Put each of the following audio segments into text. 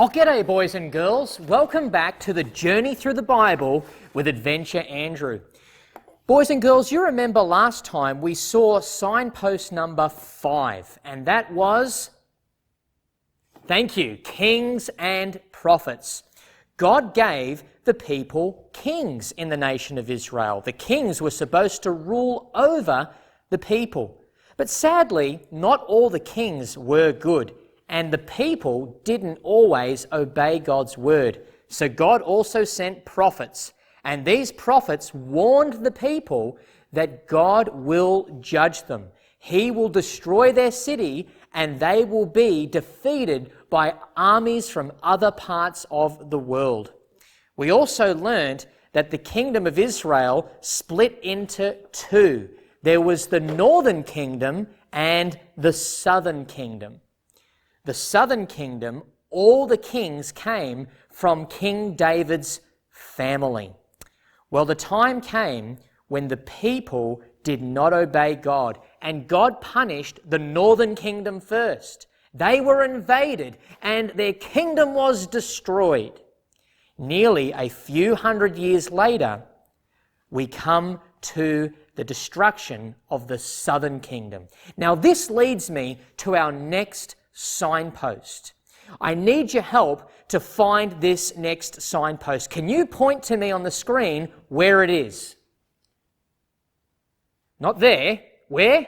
Oh, g'day boys and girls. Welcome back to the Journey Through the Bible with Adventure Andrew. Boys and girls, you remember last time we saw signpost number 5, and that was, thank you, kings and prophets. God gave the people kings in the nation of Israel. The kings were supposed to rule over the people. But sadly, not all the kings were good. And the people didn't always obey God's word. So God also sent prophets. And these prophets warned the people that God will judge them. He will destroy their city and they will be defeated by armies from other parts of the world. We also learned that the kingdom of Israel split into two. There was the northern kingdom and the southern kingdom. The southern kingdom, all the kings came from King David's family. Well, the time came when the people did not obey God, and God punished the northern kingdom first. They were invaded, and their kingdom was destroyed. Nearly a few hundred years later, we come to the destruction of the southern kingdom. Now, this leads me to our next signpost. I need your help to find this next signpost. Can you point to me on the screen where it is? Not there. Where?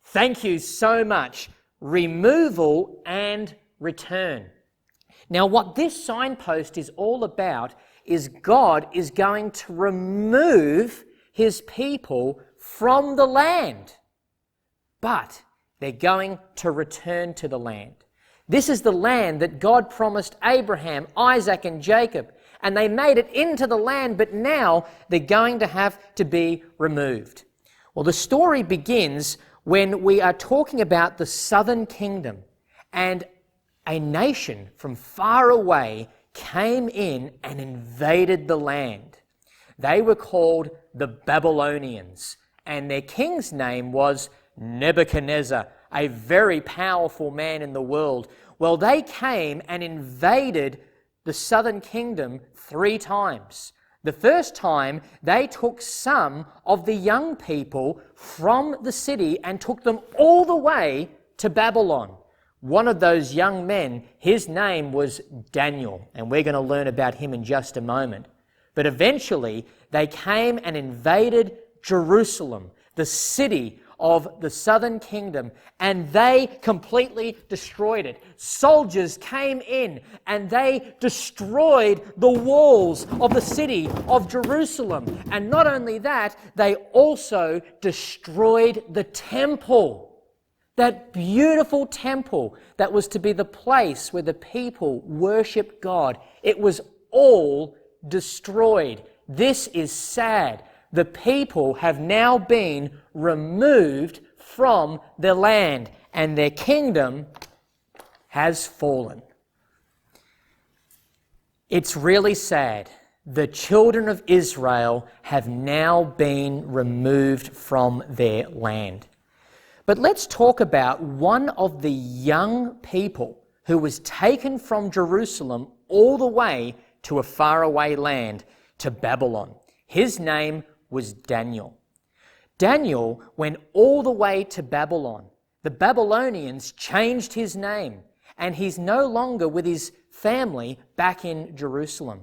Thank you so much. Removal and return. Now, what this signpost is all about is God is going to remove his people from the land. But they're going to return to the land. This is the land that God promised Abraham, Isaac, and Jacob. And they made it into the land, but now they're going to have to be removed. Well, the story begins when we are talking about the southern kingdom. And a nation from far away came in and invaded the land. They were called the Babylonians. And their king's name was Nebuchadnezzar, a very powerful man in the world. Well, they came and invaded the southern kingdom 3 times. The first time, they took some of the young people from the city and took them all the way to Babylon. One of those young men, his name was Daniel, and we're going to learn about him in just a moment. But eventually, they came and invaded Jerusalem, the city of the southern kingdom, and they completely destroyed it. Soldiers came in and they destroyed the walls of the city of Jerusalem. And not only that, they also destroyed the temple. That beautiful temple that was to be the place where the people worship God. It was all destroyed. This is sad. The people have now been removed from their land, and their kingdom has fallen. It's really sad. The children of Israel have now been removed from their land. But let's talk about one of the young people who was taken from Jerusalem all the way to a faraway land, to Babylon. His name was Daniel. Daniel went all the way to Babylon. The Babylonians changed his name, and he's no longer with his family back in Jerusalem.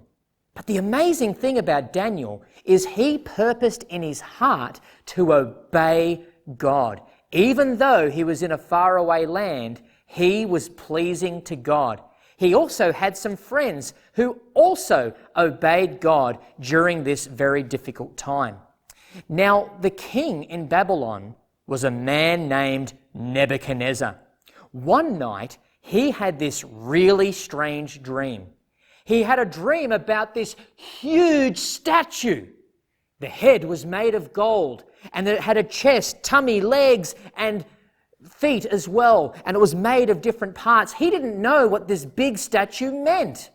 But the amazing thing about Daniel is he purposed in his heart to obey God. Even though he was in a faraway land, he was pleasing to God. He also had some friends who also obeyed God during this very difficult time. Now, the king in Babylon was a man named Nebuchadnezzar. One night, he had this really strange dream. He had a dream about this huge statue. The head was made of gold, and it had a chest, tummy, legs, and feet as well, and it was made of different parts. He didn't know what this big statue meant,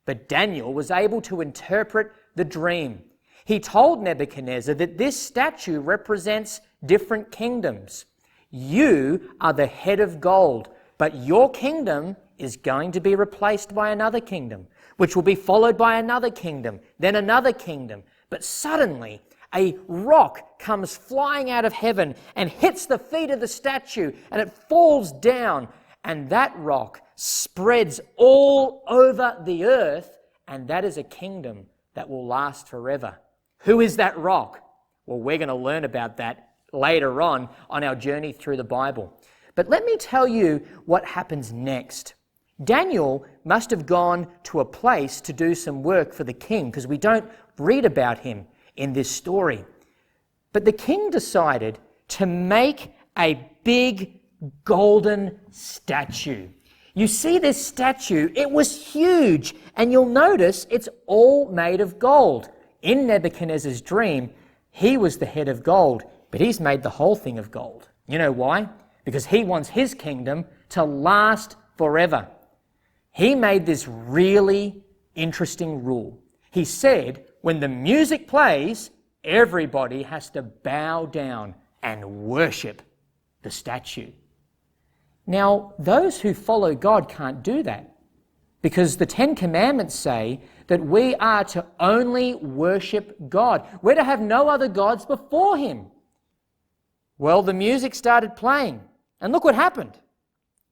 but Daniel was able to interpret the dream. He told Nebuchadnezzar that this statue represents different kingdoms. You are the head of gold, but your kingdom is going to be replaced by another kingdom, which will be followed by another kingdom, then another kingdom. But suddenly, a rock comes flying out of heaven and hits the feet of the statue, and it falls down, and that rock spreads all over the earth, and that is a kingdom that will last forever. Who is that rock? Well, we're going to learn about that later on our journey through the Bible. But let me tell you what happens next. Daniel must have gone to a place to do some work for the king, because we don't read about him in this story. But the king decided to make a big golden statue. You see this statue, it was huge, and you'll notice it's all made of gold. In Nebuchadnezzar's dream, he was the head of gold, but he's made the whole thing of gold. You know why? Because he wants his kingdom to last forever. He made this really interesting rule. He said, when the music plays, everybody has to bow down and worship the statue. Now, those who follow God can't do that, because the Ten Commandments say that we are to only worship God. We're to have no other gods before him. Well, the music started playing, and look what happened.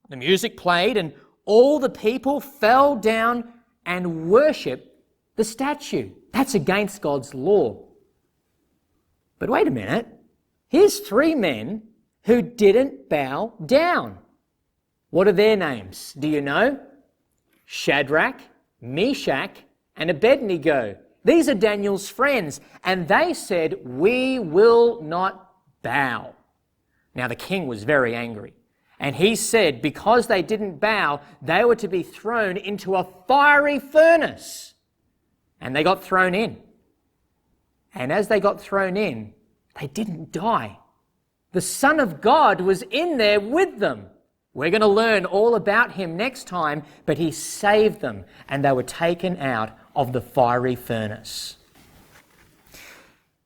The music played, and all the people fell down and worshipped the statue. That's against God's law. But wait a minute. Here's 3 men who didn't bow down. What are their names? Do you know? Shadrach, Meshach, and Abednego. These are Daniel's friends, and they said, "We will not bow." Now the king was very angry, and he said because they didn't bow, they were to be thrown into a fiery furnace. And they got thrown in. And as they got thrown in, they didn't die. The Son of God was in there with them. We're going to learn all about him next time, but he saved them, and they were taken out of the fiery furnace.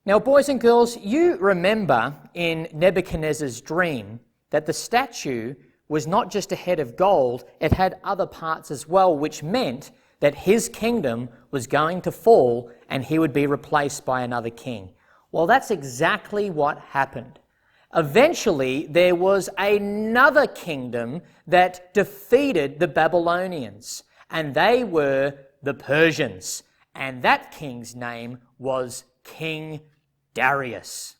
Now, boys and girls, you remember in Nebuchadnezzar's dream that the statue was not just a head of gold, it had other parts as well, which meant that his kingdom was going to fall and he would be replaced by another king. Well, that's exactly what happened. Eventually, there was another kingdom that defeated the Babylonians, and they were the Persians, and that king's name was King Darius.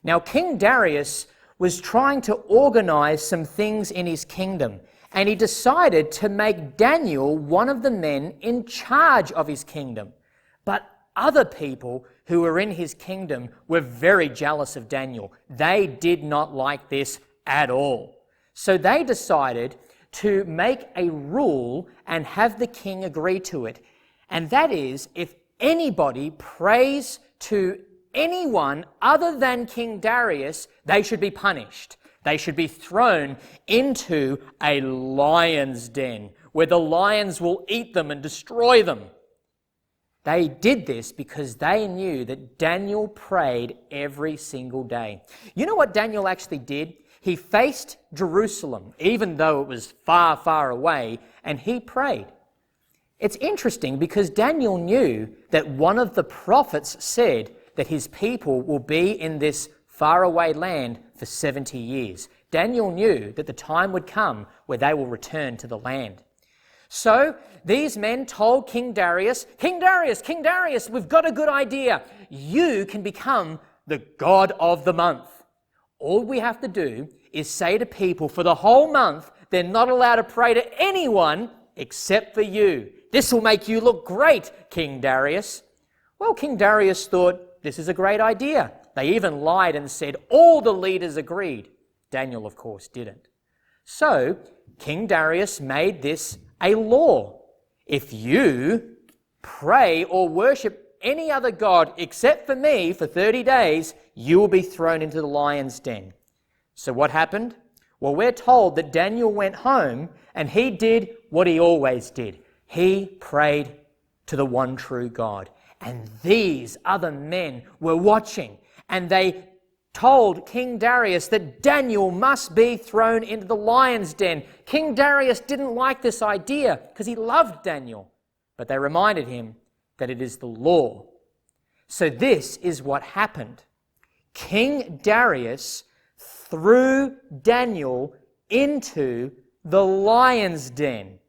Now, King Darius was trying to organize some things in his kingdom, and he decided to make Daniel one of the men in charge of his kingdom. But other people who were in his kingdom were very jealous of Daniel. They did not like this at all. So they decided to make a rule and have the king agree to it. And that is, if anybody prays to anyone other than King Darius, they should be punished. They should be thrown into a lion's den where the lions will eat them and destroy them. They did this because they knew that Daniel prayed every single day. You know what Daniel actually did? He faced Jerusalem, even though it was far, far away, and he prayed. It's interesting because Daniel knew that one of the prophets said that his people will be in this faraway land for 70 years. Daniel knew that the time would come where they will return to the land. So these men told King Darius, King Darius, we've got a good idea. You can become the god of the month. All we have to do is say to people for the whole month, they're not allowed to pray to anyone except for you. This will make you look great, King Darius. Well, King Darius thought, this is a great idea. They even lied and said all the leaders agreed. Daniel, of course, didn't. So King Darius made this a law. If you pray or worship any other god except for me for 30 days, you will be thrown into the lion's den. So what happened? Well, we're told that Daniel went home and he did what he always did. He prayed to the one true God. And these other men were watching, and they told King Darius that Daniel must be thrown into the lion's den. King Darius didn't like this idea because he loved Daniel, but they reminded him that it is the law. So this is what happened. King Darius threw Daniel into the lion's den.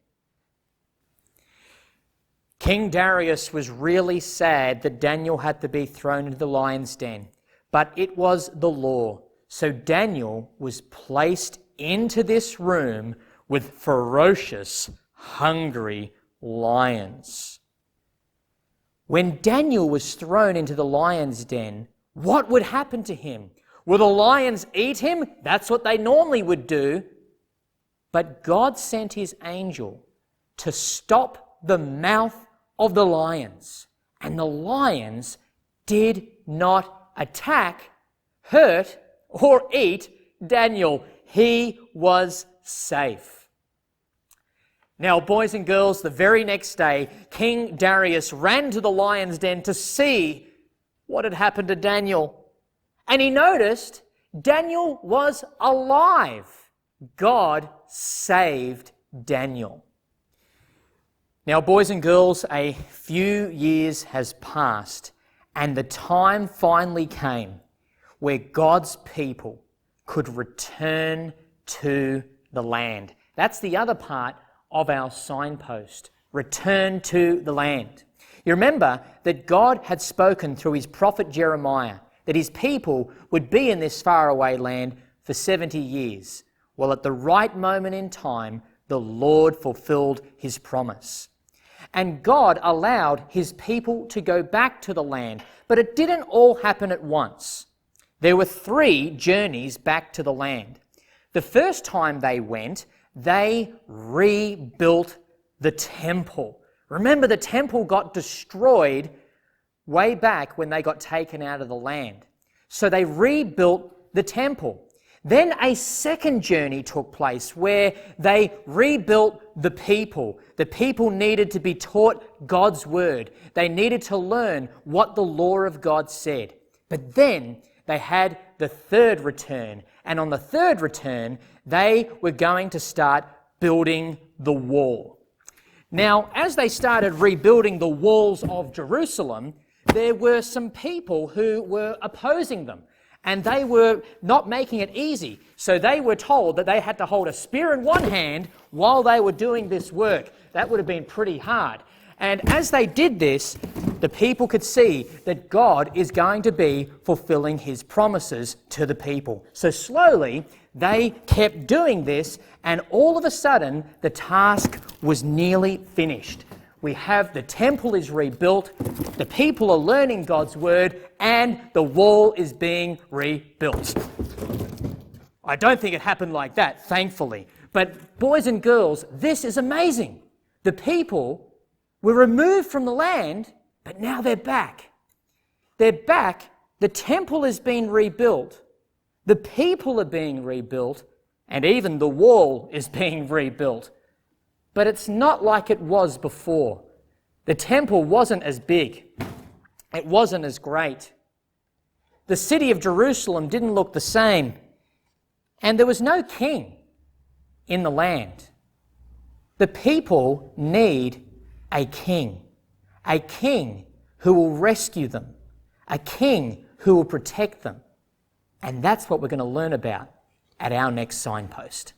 King Darius was really sad that Daniel had to be thrown into the lion's den, but it was the law. So Daniel was placed into this room with ferocious, hungry lions. When Daniel was thrown into the lion's den, what would happen to him? Will the lions eat him? That's what they normally would do. But God sent his angel to stop the mouth of the lions. And the lions did not attack, hurt, or eat Daniel. He was safe. Now, boys and girls, the very next day, King Darius ran to the lion's den to see what had happened to Daniel. And he noticed Daniel was alive. God saved Daniel. Now, boys and girls, a few years has passed, and the time finally came where God's people could return to the land. That's the other part of our signpost. Return to the land. You remember that God had spoken through his prophet Jeremiah that his people would be in this faraway land for 70 years. Well, at the right moment in time, the Lord fulfilled his promise. And God allowed his people to go back to the land, but it didn't all happen at once. There were 3 journeys back to the land. The first time they went, they rebuilt the temple. Remember, the temple got destroyed way back when they got taken out of the land. So they rebuilt the temple. Then a second journey took place where they rebuilt the people. The people needed to be taught God's word. They needed to learn what the law of God said. But then they had the third return. And on the third return, they were going to start building the wall. Now, as they started rebuilding the walls of Jerusalem, there were some people who were opposing them. And they were not making it easy. So they were told that they had to hold a spear in one hand while they were doing this work. That would have been pretty hard. And as they did this, the people could see that God is going to be fulfilling his promises to the people. So slowly, they kept doing this, and all of a sudden, the task was nearly finished. We have the temple is rebuilt, the people are learning God's word, and the wall is being rebuilt. I don't think it happened like that, thankfully. But boys and girls, this is amazing. The people were removed from the land, but now they're back. They're back. The temple is being rebuilt. The people are being rebuilt, and even the wall is being rebuilt. But it's not like it was before. The temple wasn't as big. It wasn't as great. The city of Jerusalem didn't look the same. And there was no king in the land. The people need a king who will rescue them, a king who will protect them. And that's what we're going to learn about at our next signpost.